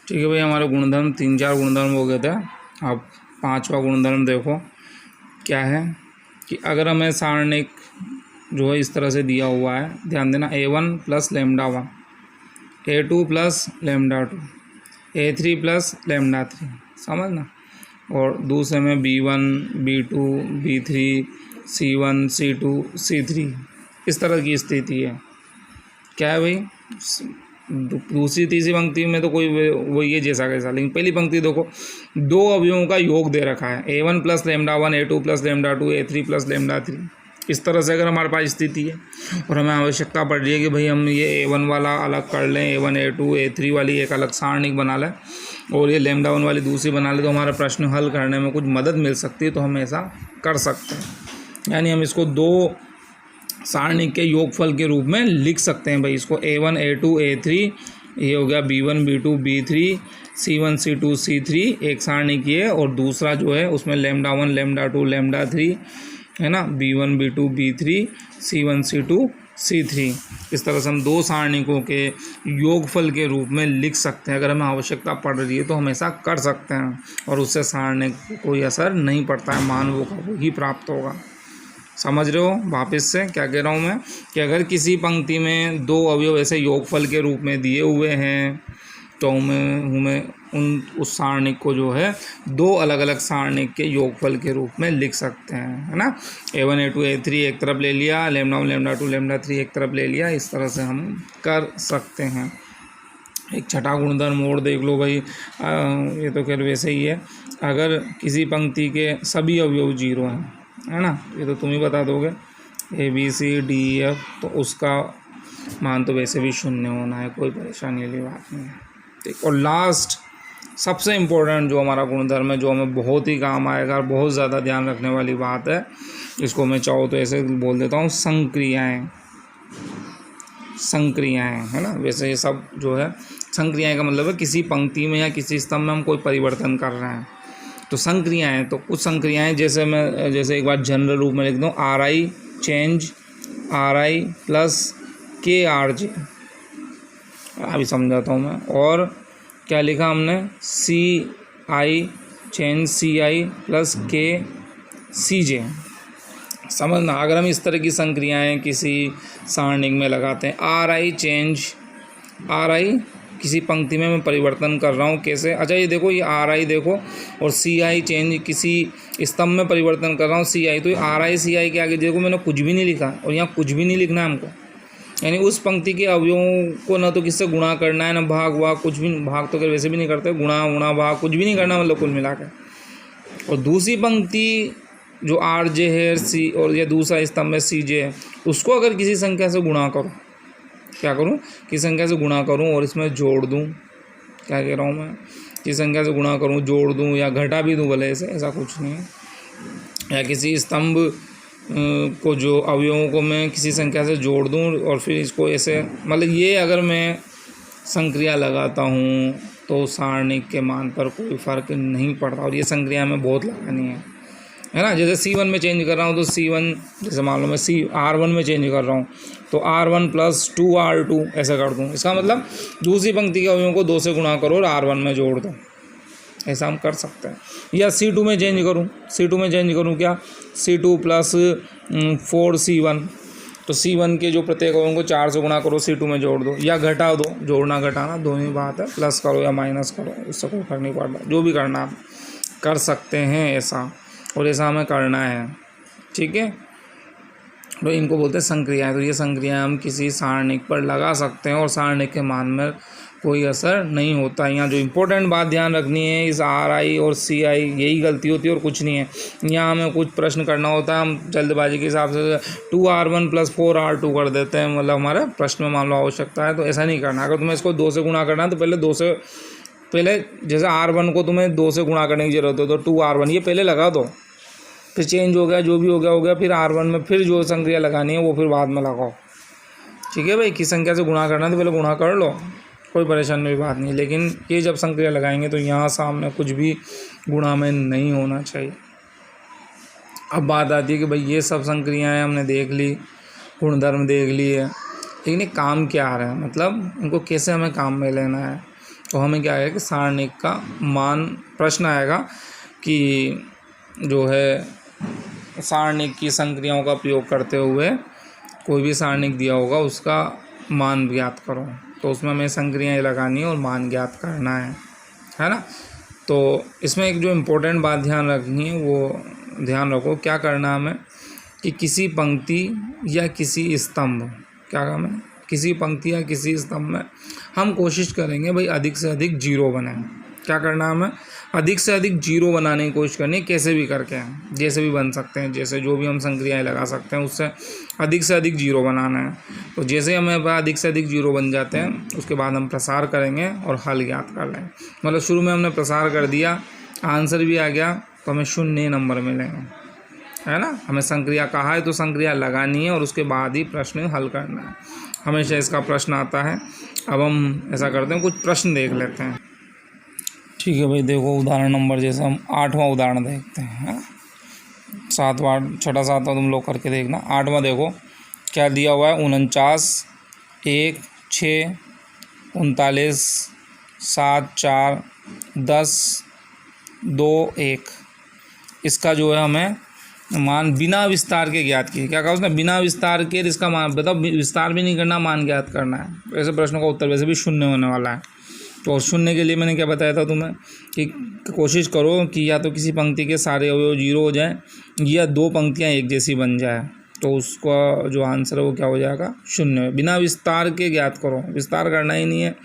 ठीक है भाई, हमारे गुणधर्म 3-4 गुणधर्म हो गए थे। अब 5वां गुणधर्म देखो क्या है कि अगर हमें सारणिक जो है इस तरह से दिया हुआ है, ध्यान देना, A1 + λ1, A2 + λ2, A3 + λ3, समझना। और दूसरे में B1, B2, B3, C1, C2, C3, इस तरह की स्थिति है। क्या है भाई, दूसरी तीसरी पंक्ति में तो कोई वही है जैसा कैसा, लेकिन पहली पंक्ति देखो, दो अवयवों का योग दे रखा है, A1 + λ1, A2 + λ2, A3 + λ3। इस तरह से अगर हमारे पास स्थिति है और हमें आवश्यकता पड़ रही है कि भाई हम ये A1 वाला अलग कर लें, A1 A2 A3 वाली एक अलग सारणिक बना लें और ये λ1 वाली दूसरी बना लें, तो हमारा प्रश्न हल करने में कुछ मदद मिल सकती है, तो हम ऐसा कर सकते हैं। यानी हम इसको दो सारणिक के योगफल के रूप में लिख सकते हैं भाई। इसको A1 A2 A3, ये हो गया B1 B2 B3, C1 C2 C3 एक सारणिक ये, और दूसरा जो है उसमें λ1 λ2 λ3 है ना, B1 B2 B3 C1 C2 C3। इस तरह से हम दो सारणिकों के योगफल के रूप में लिख सकते हैं। अगर हमें आवश्यकता पड़ रही है तो हम ऐसा कर सकते हैं और उससे सारणिक को कोई असर नहीं पड़ता है, मान वो का वही प्राप्त होगा। समझ रहे हो वापस से क्या कह रहा हूँ मैं, कि अगर किसी पंक्ति में दो अवयव ऐसे योगफल के रूप में दिए हुए हैं तो हमें उस सारणिक को जो है दो अलग अलग सारणिक के योगफल के रूप में लिख सकते हैं, है ना। A1 A2 A3 एक तरफ ले लिया, λ1 λ2 λ3 एक तरफ ले लिया, इस तरह से हम कर सकते हैं। एक छठा गुणधर्म और देख लो भाई, ये तो खैर वैसे ही है, अगर किसी पंक्ति के सभी अवयव 0 हैं, है ना, ये तो तुम ही बता दोगे, ABCDEF, तो उसका मान तो वैसे भी 0 होना है, कोई परेशानी वाली बात नहीं है। ठीक, और लास्ट सबसे इम्पोर्टेंट जो हमारा गुणधर्म है, जो हमें बहुत ही काम आएगा और बहुत ज़्यादा ध्यान रखने वाली बात है, इसको मैं चाहूँ तो ऐसे बोल देता हूँ, संक्रियाएँ, है ना। वैसे ये सब जो है संक्रियाएँ का मतलब है किसी पंक्ति में या किसी स्तंभ में हम कोई परिवर्तन कर रहे हैं तो संक्रियाएँ। तो कुछ संक्रियाएँ जैसे एक बार जनरल रूप में लिख दूँ, RI चेंज RI + KRJ, अभी समझाता हूँ मैं। और क्या लिखा हमने, CI चेंज CI + KCJ, समझना। अगर हम इस तरह की संक्रियाएँ किसी सारणिक में लगाते हैं, RI चेंज RI, किसी पंक्ति में मैं परिवर्तन कर रहा हूँ, कैसे, अच्छा ये देखो, ये RI देखो, और CI चेंज किसी स्तंभ में परिवर्तन कर रहा हूँ, CI, तो RI CI के आगे देखो मैंने कुछ भी नहीं लिखा, और यहाँ कुछ भी नहीं लिखना है हमको। यानी उस पंक्ति के अवयवों को ना तो किससे गुणा करना है, ना भाग वाग कुछ भी, भाग तो वैसे भी नहीं करते, गुणा भाग कुछ भी नहीं करना, मतलब कुल मिला के। और दूसरी पंक्ति जो RJ है C, और या दूसरा स्तंभ में CJ है, उसको अगर किसी संख्या से गुणा करो, क्या करूं, किसी संख्या से गुणा करूं और इसमें जोड़ दूं, क्या कह रहा हूं मैं, किसी संख्या से गुणा करूं, जोड़ दूं या घटा भी दूं भले, ऐसा कुछ नहीं है। या किसी स्तंभ को जो अवयवों को मैं किसी संख्या से जोड़ दूं और फिर इसको ऐसे, मतलब ये अगर मैं संक्रिया लगाता हूं तो सारणिक के मान पर कोई फ़र्क नहीं पड़ता। और ये संक्रिया में बहुत लगानी है ना। जैसे C1 में चेंज कर रहा हूँ तो C1, जैसे मान लो मैं R1 में चेंज कर रहा हूँ तो R1 + 2R2 ऐसा कर दूँ। इसका मतलब दूसरी पंक्ति के अवयवों को 2 से गुणा करो और R1 में जोड़ दो, ऐसा हम कर सकते हैं। या C2 में चेंज करूँ, क्या, C2 + 4C1, तो C1 के जो प्रत्येक अवयवों को 4 से गुणा करो, C2 में जोड़ दो, या घटा दो, जोड़ना घटाना दोनों ही बात है, प्लस करो या माइनस करो, उससे कोई फर्क नहीं पड़ता, जो भी करना आप कर सकते हैं ऐसा, और ऐसा हमें करना है, ठीक है। तो इनको बोलते हैं संक्रियाएँ। तो ये संक्रियाएँ हम किसी सारणिक पर लगा सकते हैं और सारणिक के मान में कोई असर नहीं होता। यहाँ जो इम्पोर्टेंट बात ध्यान रखनी है, इस RI और CI यही गलती होती है और कुछ नहीं है। यहाँ हमें कुछ प्रश्न करना होता है, हम जल्दबाजी के हिसाब से 2R1 + 4R2 कर देते हैं, मतलब हमारे प्रश्न में मान लो आवश्यकता है, तो ऐसा नहीं करना। अगर तुम्हें इसको 2 से गुणा करना है तो पहले जैसे R1 को तुम्हें 2 से गुणा करने की जरूरत है तो 2R1 ये पहले लगा दो, फिर चेंज हो गया, जो भी हो गया, फिर R1 में फिर जो संक्रिया लगानी है वो फिर बाद में लगाओ, ठीक है भाई। किस संख्या से गुणा करना है तो पहले गुणा कर लो, कोई परेशानी की बात नहीं। लेकिन ये जब संक्रिया लगाएंगे तो यहाँ सामने कुछ भी गुणा में नहीं होना चाहिए। अब बात आती है कि भाई ये सब संक्रियाएँ हमने देख ली, गुणधर्म देख लिए, लेकिन ये काम क्या आ रहा है, मतलब इनको कैसे हमें काम में लेना है। तो हमें क्या आएगा कि सारणिक का मान, प्रश्न आएगा कि जो है सारणिक की संक्रियाओं का प्रयोग करते हुए कोई भी सारणिक दिया होगा उसका मान ज्ञात करो। तो उसमें हमें संक्रियाएँ लगानी है और मान ज्ञात करना है ना। तो इसमें एक जो इम्पोर्टेंट बात ध्यान रखनी है वो ध्यान रखो, क्या करना है हमें कि किसी पंक्ति या किसी स्तंभ, क्या काम है, किसी पंक्ति या किसी स्तंभ में हम कोशिश करेंगे भाई अधिक से अधिक जीरो बने। क्या करना है हमें, अधिक से अधिक जीरो बनाने की कोशिश करनी है, कैसे भी करके, जैसे भी बन सकते हैं, जैसे जो भी हम संक्रियाएँ लगा सकते हैं उससे अधिक से अधिक जीरो बनाना है। तो जैसे हमें अधिक से अधिक जीरो बन जाते हैं उसके बाद हम प्रसार करेंगे और हल ज्ञात कर लेंगे। मतलब शुरू में हमने प्रसार कर दिया, आंसर भी आ गया तो हमें 0 नंबर मिलेंगे, है ना। हमें संक्रिया कहा है तो संक्रिया लगानी है और उसके बाद ही प्रश्न हल करना है। हमेशा इसका प्रश्न आता है। अब हम ऐसा करते हैं, कुछ प्रश्न देख लेते हैं। ठीक है भाई, देखो उदाहरण नंबर, जैसे हम 8वां उदाहरण देखते हैं। 7वां, छठा 7वां तुम लोग करके देखना। 8वां देखो क्या दिया हुआ है, 49, 1, 6, 39, 7, 4, 10, 2, 1। इसका जो है हमें मान बिना विस्तार के ज्ञात कीजिए। क्या कहा उसने, बिना विस्तार के इसका मान बताओ, विस्तार भी नहीं करना, मान ज्ञात करना है। ऐसे प्रश्नों का उत्तर वैसे भी 0 होने वाला है। तो 0 के लिए मैंने क्या बताया था तुम्हें कि कोशिश करो कि या तो किसी पंक्ति के सारे अवयव 0 हो जाए या 2 पंक्तियां एक जैसी बन जाए, तो उसका जो आंसर है वो क्या हो जाएगा, 0। बिना विस्तार के ज्ञात करो, विस्तार करना ही नहीं है,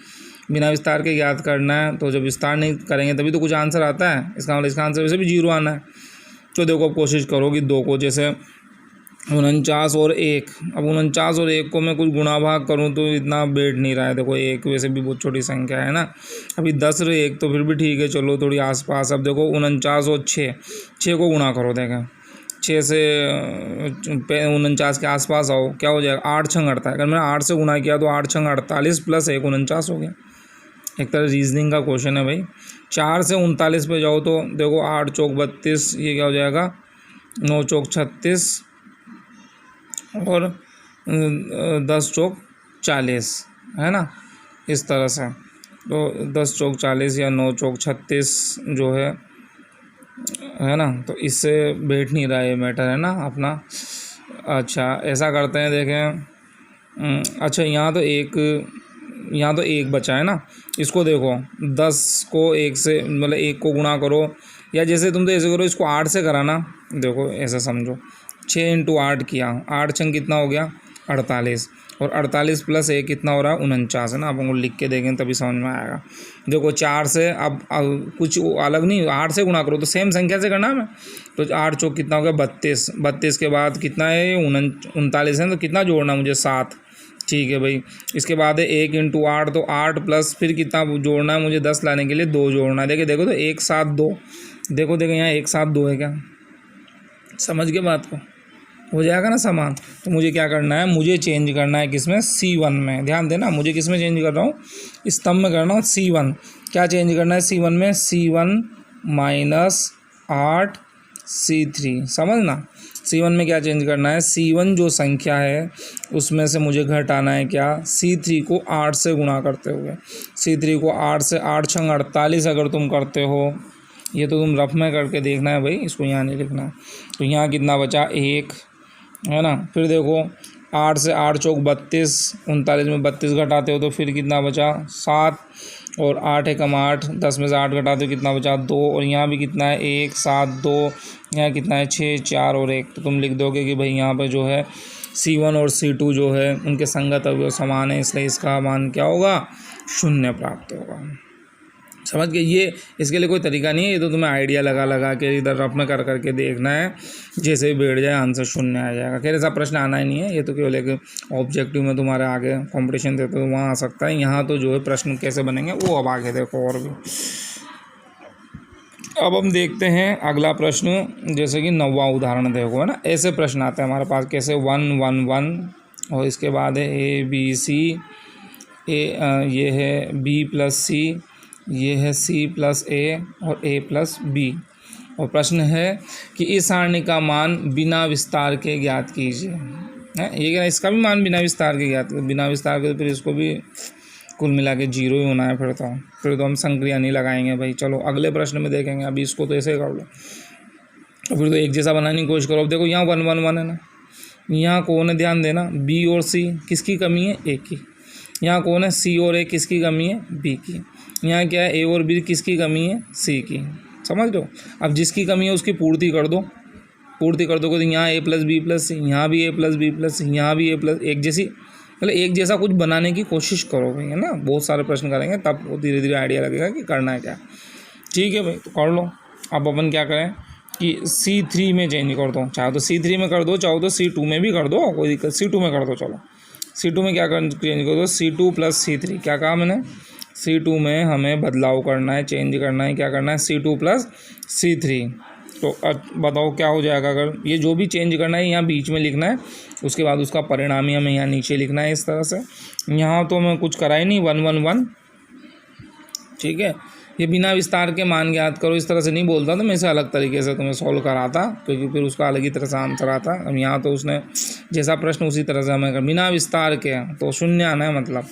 बिना विस्तार के ज्ञात करना है। तो जब विस्तार नहीं करेंगे तभी तो कुछ आंसर आता है, इसका मतलब इसका आंसर वैसे भी 0 आना है। तो देखो अब कोशिश करो कि 2 को, जैसे 49 और 1, अब 49 और 1 को मैं कुछ गुणा भाग करूँ तो इतना बैठ नहीं रहा है। देखो 1 वैसे भी बहुत छोटी संख्या है ना। अभी 10 और 1 तो फिर भी ठीक है, चलो थोड़ी आसपास। अब देखो 49 और 6 को गुणा करो, देखें 6 से 49 के आसपास आओ, क्या हो जाएगा, 8 छंग 48। अगर मैंने 8 से गुणा किया तो 8 छंग 48 प्लस 1 49 हो गया। एक तरह रीजनिंग का क्वेश्चन है भाई। 4 से 39 पे जाओ तो देखो 8 चौक 32, ये क्या हो जाएगा, 9 चौक 36 और 10 चौक 40, है ना, इस तरह से। तो 10 चौक 40 या 9 चौक 36 जो है ना, तो इससे बैठ नहीं रहा ये मैटर, है ना अपना। अच्छा ऐसा करते हैं, देखें, अच्छा यहाँ तो एक बचा है ना, इसको देखो 10 को 1 से, मतलब 1 को गुणा करो, या जैसे तुम तो ऐसे करो, इसको 8 से कराना। देखो ऐसे समझो, 6 × 8 किया, 8 छंग कितना हो गया, 48, और 48 प्लस 1 कितना हो रहा है, 49, है ना। अपन को लिख के देखें तभी समझ में आएगा। देखो 4 से अब कुछ अलग नहीं, 8 से गुणा करो तो सेम संख्या से करना है। तो 8 चौक कितना हो गया, 32, 32 के बाद कितना है, 39 है, तो कितना जोड़ना मुझे, 7। ठीक है भाई, इसके बाद है 1 × 8, तो 8 प्लस फिर कितना जोड़ना है मुझे, 10 लाने के लिए 2 जोड़ना है। देखो तो 1 7 2, देखो यहाँ 1 7 2 है, क्या समझ के बात को, हो जाएगा ना समान। तो मुझे क्या करना है, मुझे चेंज करना है किसमें, C1 में। ध्यान देना, मुझे किस में चेंज कर रहा हूँ, स्तंभ में करना हूँ, C1। क्या चेंज करना है C1 में, C1 - 8 C3, समझना। C1 में क्या चेंज करना है, C1 जो संख्या है उसमें से मुझे घटाना है क्या, C3 को 8 से गुणा करते हुए। C3 को 8 से, 8 छंग 48 अगर तुम करते हो, ये तो तुम रफ में करके देखना है भाई, इसको यहाँ नहीं लिखना है। तो यहाँ कितना बचा, 1, है ना। फिर देखो 8 से 8 चौक 32, 39 में 32 घटाते हो तो फिर कितना बचा, 7, और 8 एकम 8, 10 में से 8 घटाते हो कितना बचा, 2, और यहाँ भी कितना है, 1 7 2, यहाँ कितना है, 6 4 और 1। तो तुम लिख दोगे कि भाई यहाँ पे जो है C1 और C2 जो है उनके संगत अवयव समान है, इसलिए इसका मान क्या होगा, 0 प्राप्त होगा। समझ गए। ये इसके लिए कोई तरीका नहीं है, ये तो तुम्हें आइडिया लगा के इधर रफ में कर करके देखना है, जैसे ही बैठ जाए आंसर 0 आ जाएगा। खैर ऐसा प्रश्न आना ही नहीं है, ये तो केवल एक ऑब्जेक्टिव में तुम्हारे आगे कंपटीशन देते तो वहाँ आ सकता है। यहाँ तो जो है प्रश्न कैसे बनेंगे वो अब आगे देखो। और भी अब हम देखते हैं अगला प्रश्न, जैसे कि 9वां उदाहरण देखो, है ना। ऐसे प्रश्न आते हैं हमारे पास, कैसे 1 1 1, और इसके बाद है ABC, ये है B + C, ये है C + A और A + B। और प्रश्न है कि इस सारणी का मान बिना विस्तार के ज्ञात कीजिए, है। ये क्या, इसका भी मान बिना विस्तार के ज्ञात, बिना विस्तार के, तो फिर इसको भी कुल मिला के 0 ही होना है फिर तो हम संक्रिया नहीं लगाएंगे भाई। चलो अगले प्रश्न में देखेंगे, अभी इसको तो ऐसे कर लो, तो फिर तो एक जैसा बनाने की कोशिश करो। अब देखो यहाँ 1 1 1 है ना, यहाँ कौन है ध्यान देना, बी और सी, किसकी कमी है, ए की। यहाँ कौन है, सी और ए, किसकी कमी है, बी की। यहाँ क्या है, ए और बी, किसकी कमी है, सी की। समझ लो, अब जिसकी कमी है उसकी पूर्ति कर दो, पूर्ति कर दोगे तो यहाँ ए प्लस बी प्लस सी, यहाँ भी ए प्लस बी प्लस सी, यहाँ भी ए प्लस, एक जैसी, मतलब एक जैसा कुछ बनाने की कोशिश करो भाई, है ना। बहुत सारे प्रश्न करेंगे तब वो धीरे धीरे आइडिया लगेगा कि करना है क्या। ठीक है भाई, तो कर लो। अब अपन क्या करें कि C3 में चेंज कर दो, चाहो तो C3 में कर दो, चाहो तो C2 में भी कर दो, कोई दिक्कत, C2 में कर दो। चलो C2 में क्या चेंज कर दो, C2 प्लस C3। क्या कहा मैंने, C2 में हमें बदलाव करना है, चेंज करना है, क्या करना है, C2 प्लस C3। तो बताओ क्या हो जाएगा, अगर ये जो भी चेंज करना है यहाँ बीच में लिखना है, उसके बाद उसका परिणाम ही हमें यहाँ नीचे लिखना है इस तरह से। यहाँ तो मैं कुछ करा ही नहीं, 1 1 1, ठीक है। ये बिना विस्तार के मान ज्ञात करो, इस तरह से नहीं बोलता तो मैं इसे अलग तरीके से तुम्हें सॉल्व कराता, क्योंकि फिर उसका अलग ही तरह से आंसर आता। अब यहाँ तो उसने जैसा प्रश्न उसी तरह से हमें बिना विस्तार के, तो शून्य आना है मतलब।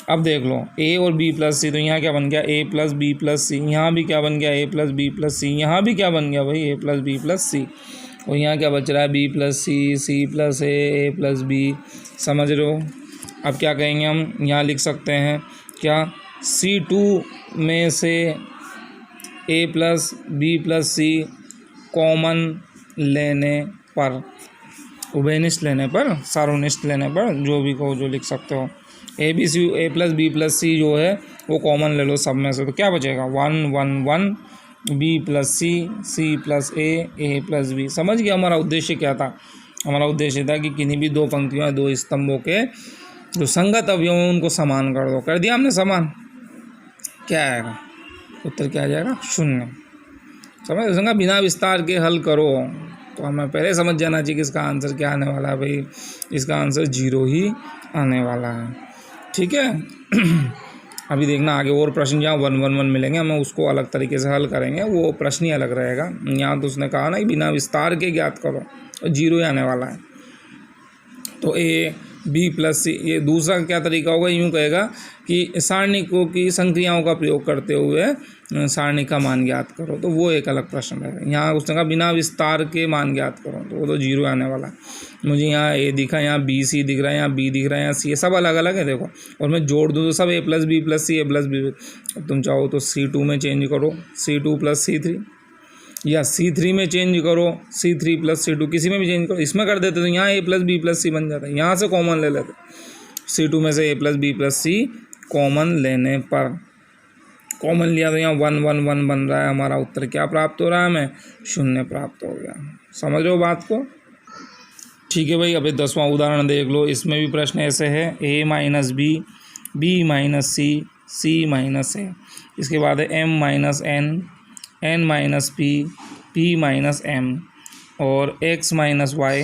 अब देख लो ए और बी प्लस सी, तो यहाँ क्या बन गया, ए प्लस बी प्लस सी। यहाँ भी क्या बन गया, ए प्लस बी प्लस सी। यहाँ भी क्या बन गया भाई, ए प्लस बी प्लस सी। और यहाँ क्या बच रहा है, बी प्लस सी, सी प्लस ए प्लस बी। समझ रहे हो। अब क्या कहेंगे हम, यहाँ लिख सकते हैं क्या, C2 में से ए प्लस बी प्लस सी कॉमन लेने पर, उभयनिष्ठ लेने पर, सार्वनिष्ठ लेने पर, जो भी कहो जो लिख सकते हो। A B C, A plus B plus C जो है वो कॉमन ले लो सब में से, तो क्या बचेगा, 1 1 1, बी प्लस सी, सी प्लस ए प्लस बी। समझ गया हमारा उद्देश्य क्या था। हमारा उद्देश्य था कि किन्हीं भी दो पंक्तियों, दो स्तंभों के जो संगत अवयव हैं उनको समान कर दो। कर दिया हमने समान, क्या आएगा उत्तर, क्या आ जाएगा, 0। समझ संगा, बिना विस्तार के हल करो तो हमें पहले समझ जाना चाहिए कि इसका आंसर क्या आने वाला है भाई। इसका आंसर 0 ही आने वाला है। ठीक है। अभी देखना आगे और प्रश्न जहाँ 1 1 1 मिलेंगे, हमें उसको अलग तरीके से हल करेंगे, वो प्रश्न ही अलग रहेगा। यहाँ तो उसने कहा ना कि बिना विस्तार के ज्ञात करो, और 0 ही आने वाला है। तो ए बी प्लस सी, ये दूसरा क्या तरीका होगा, यूँ कहेगा कि सारणिकों की संक्रियाओं का प्रयोग करते हुए सारणी का मान ज्ञात करो, तो वो एक अलग प्रश्न है। यहाँ उसने कहा बिना विस्तार के मान ज्ञात करो, तो वो तो 0 आने वाला है। मुझे यहाँ ए दिखा, यहाँ बी सी दिख रहा है, यहाँ बी दिख रहा है, यहाँ सी, ये सब अलग अलग है देखो। और मैं जोड़ दूँ तो सब ए plus B plus C, A plus B. अब तुम चाहो तो C2 में चेंज करो, C2 प्लस C3, या C3 में चेंज करो, C3 प्लस C2, किसी में भी चेंज करो। इसमें कर देते तो यहाँ ए प्लस बी प्लस सी बन जाता है, यहाँ से कॉमन ले लेते, C2 में से ए प्लस बी प्लस सी कॉमन लेने पर, कॉमन लिया तो यहाँ 1 1 1 बन रहा है। हमारा उत्तर क्या प्राप्त हो रहा है, हमें 0 प्राप्त हो गया। समझ लो बात को। ठीक है भाई, अभी 10वां उदाहरण देख लो। इसमें भी प्रश्न ऐसे है, a minus B, B minus C, C minus A. इसके बाद है m minus N, N minus P, P minus M, और x माइनस वाई,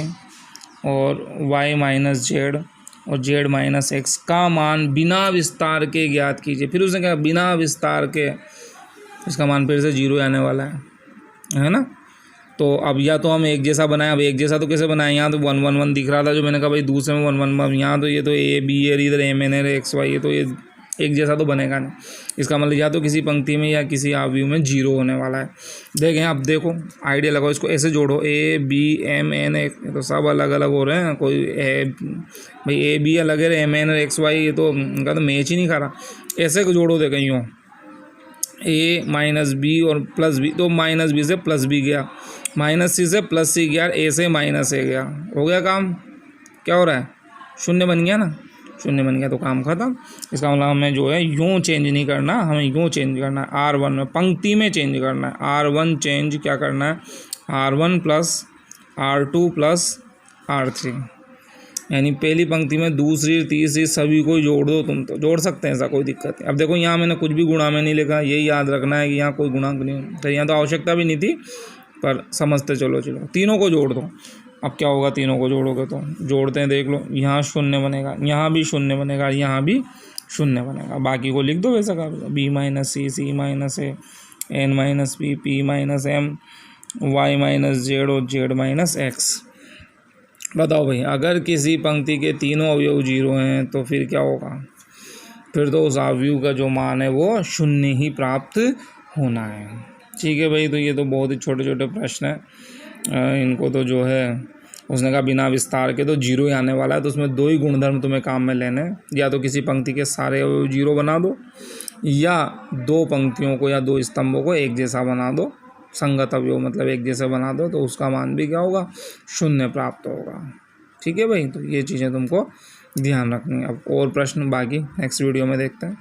और y माइनस जेड, और z माइनस एक्स का मान बिना विस्तार के ज्ञात कीजिए। फिर उसने कहा बिना विस्तार के, इसका मान फिर से 0 आने वाला है ना। तो अब या तो हम एक जैसा बनाए, अब एक जैसा तो कैसे बनाए, यहाँ तो 1 1 1 दिख रहा था जो मैंने कहा भाई दूसरे में 1 1 1, यहाँ तो ये तो ए बी है, इधर एम एन है, एक्स वाई है, तो ये एक जैसा तो बनेगा नहीं। इसका मतलब या तो किसी पंक्ति में या किसी अवयव में 0 होने वाला है। देखें, अब देखो आइडिया लगाओ, इसको ऐसे जोड़ो, A B M N X, तो सब अलग अलग हो रहे हैं। कोई भाई ए बी अलग है, एम एन एक्स वाई, ये तो उनका तो मैच ही नहीं खा रहा। ऐसे जोड़ो, देखें यूँ, ए माइनस बी और प्लस बी, तो माइनस बी से प्लस बी गया, माइनस सी से प्लस सी गया, ए से माइनस ए गया, हो गया काम। क्या हो रहा है, 0 बन गया ना, 0 बन गया तो काम खत्म। इसका मतलब हमें जो है यूँ चेंज नहीं करना, हमें यूँ चेंज करना है, R1 में पंक्ति में चेंज करना है। R1 चेंज क्या करना है, R1 plus R2 plus R3, यानी पहली पंक्ति में दूसरी तीसरी सभी को जोड़ दो। तुम तो जोड़ सकते हैं, ऐसा कोई दिक्कत नहीं। अब देखो यहाँ मैंने कुछ भी गुणा में नहीं लिखा, यही याद रखना है कि यहाँ कोई गुणांक नहीं, तो यहाँ तो आवश्यकता भी नहीं थी, पर समझते चलो तीनों को जोड़ दो। अब क्या होगा, तीनों को जोड़ोगे तो, जोड़ते हैं देख लो, यहाँ 0 बनेगा, यहाँ भी 0 बनेगा, यहाँ भी 0 बनेगा। बाकी को लिख दो वैसा का, B minus C, C minus A, N minus P, P minus M, Y minus Z, और जेड माइनस एक्स। बताओ भाई, अगर किसी पंक्ति के तीनों अवयव 0 हैं तो फिर क्या होगा, फिर तो उस अवयव का जो मान है वो शून्य ही प्राप्त होना है। ठीक है भाई, तो ये तो बहुत ही छोटे छोटे प्रश्न हैं, इनको तो जो है उसने कहा बिना विस्तार के तो जीरो ही आने वाला है, तो उसमें दो ही गुणधर्म तुम्हें काम में लेने हैं, या तो किसी पंक्ति के सारे अवयव जीरो बना दो, या दो पंक्तियों को या दो स्तंभों को एक जैसा बना दो, संगत अवयव मतलब एक जैसा बना दो, तो उसका मान भी क्या होगा, शून्य प्राप्त होगा। ठीक है भाई, तो ये चीज़ें तुमको ध्यान रखनी है। अब और प्रश्न बाकी नेक्स्ट वीडियो में देखते हैं।